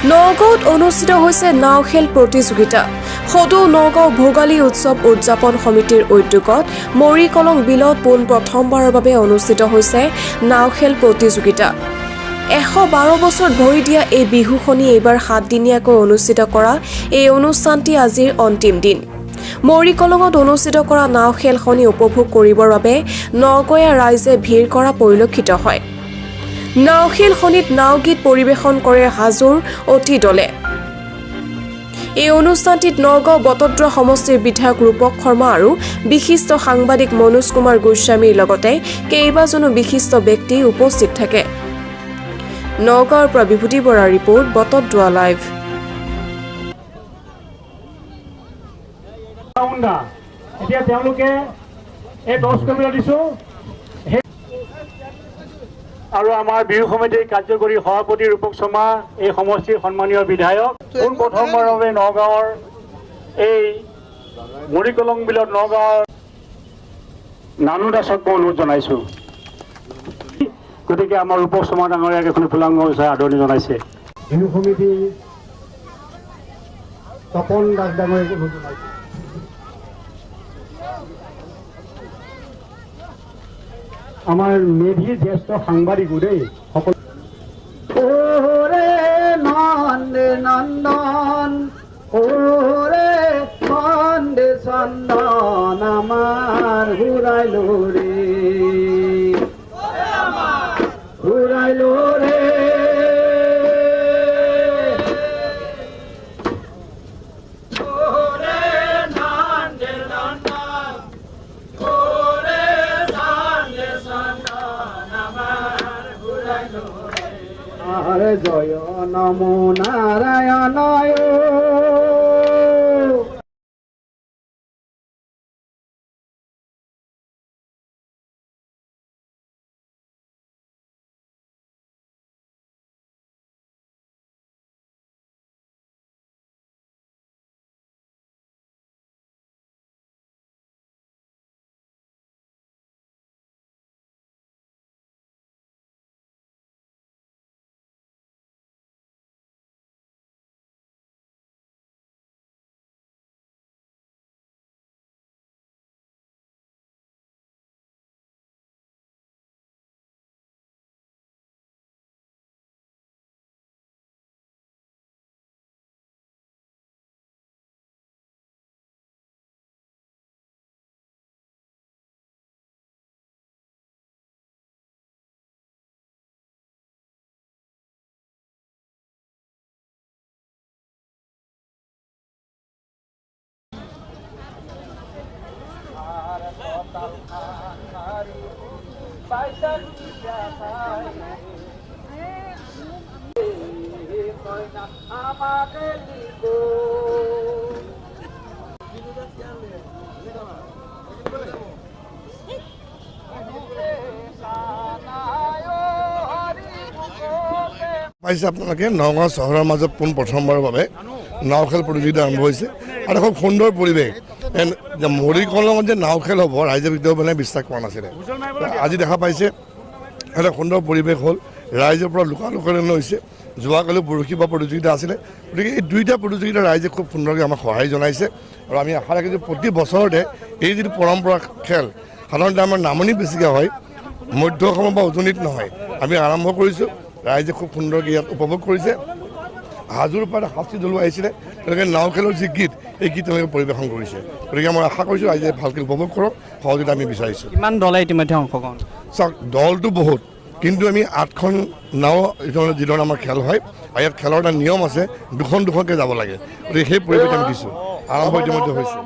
নগাঁৱত অনুষ্ঠিত হৈছে নাও খেল প্ৰতিযোগিতা। সদৌ নগাঁও ভোগালী উৎসৱ উদযাপন সমিতিৰ উদ্যোগত মৰিকলং বিলত প্ৰথমবাৰৰ বাবে অনুষ্ঠিত হৈছে নাও খেল প্ৰতিযোগিতা। 112 বছৰত ভৰি দিয়া এই বিহুখনি এইবাৰ 7দিনীয়াকৈ অনুষ্ঠিত কৰা এই অনুষ্ঠানটি আজিৰ অন্তিম দিন। মৰিকলঙত অনুষ্ঠিত কৰা নাও খেলখনি উপভোগ কৰিবৰ বাবে নগঞা ৰাইজে ভিৰ কৰা পৰিলক্ষিত হয়। নাও খেলখনিত নাও গীত পৰিৱেশন কৰে হাজোৰ অতি দলে। এই অনুষ্ঠানটিত নগাঁও বটদ্ৰ সমষ্টিৰ বিধায়ক ৰূপক শৰ্মা আৰু বিশিষ্ট সাংবাদিক মনোজ কুমাৰ গোস্বামীৰ লগতে কেইবাজনো বিশিষ্ট ব্যক্তি উপস্থিত থাকে। নগাঁৱৰ পৰা বিভূতি বৰাৰ ৰিপৰ্ট, বটদ্ৰ লাইভ। এতিয়া তেওঁলোকে এই 10 কিলোমিটাৰ দিছোঁ আৰু আমাৰ বিহু সমিতিৰ কাৰ্যকৰী সভাপতি ৰূপক শৰ্মা, এই সমষ্টিৰ সন্মানীয় বিধায়ক, প্ৰথমবাৰৰ বাবে নগাঁৱৰ এই মৰিকলং বিলত নগাঁৱৰ নানু দাসক মই অনুৰোধ জনাইছোঁ। গতিকে আমাৰ ৰূপক শৰ্মা ডাঙৰীয়াক এখন ফুলাংগ আদৰণি জনাইছে। বিহু সমিতিৰ তপন দাস ডাঙৰীয়াক অনুৰোধ জনাইছে। আমাৰ মেধিৰ জ্যেষ্ঠ সাংবাদিকো দেই সকলো নন্দন ওৰে নন্দে চন্দন আমাৰ ঘূৰাইলো ৰে জয় নমো নাৰায়ণ। পাইছে আপোনালোকে নগাঁও চহৰৰ মাজত প্ৰথমবাৰৰ বাবে নাও খেল প্ৰতিযোগিতা আৰম্ভ হৈছে আৰু খুব সুন্দৰ পৰিৱেশ। মৰিকলঙত যে নাও খেল হ'ব ৰাইজে মানে বিশ্বাস কৰা নাছিলে। আজি দেখা পাইছে এটা সুন্দৰ পৰিৱেশ হ'ল, ৰাইজৰ পৰা লোকালোকৰণ হৈছে। যোৱাকালি বৰশী বা প্ৰতিযোগিতা আছিলে। গতিকে এই দুইটা প্ৰতিযোগিতা ৰাইজে খুব সুন্দৰকৈ আমাক সহায় জনাইছে আৰু আমি আশা ৰাখিছোঁ প্ৰতি বছৰতে এই যিটো পৰম্পৰা খেল সাধাৰণতে আমাৰ নামনি বেছিকৈ হয়, মধ্য অসমৰ বা উজনিত নহয়। আমি আৰম্ভ কৰিছোঁ, ৰাইজে খুব সুন্দৰকৈ ইয়াত উপভোগ কৰিছে। হাজোৰ পৰা শাস্তি দলো আহিছিলে, তেওঁলোকে নাও খেলৰ যি গীত এই গীত তেওঁলোকে পৰিৱেশন কৰিছে। গতিকে মই আশা কৰিছোঁ ৰাইজে ভালকৈ উপভোগ কৰক, সহযোগিতা আমি বিচাৰিছোঁ। কিমান দলে ইতিমধ্যে অংশগ্ৰহণ? চাওক, দলটো বহুত, কিন্তু আমি 8খন নাও যিধৰণে আমাৰ খেল হয় আৰু ইয়াত খেলৰ এটা নিয়ম আছে, দুখনকৈ যাব লাগে। গতিকে সেই পৰিৱেশ আমি দিছোঁ। আৰম্ভ ইতিমধ্যে হৈছে।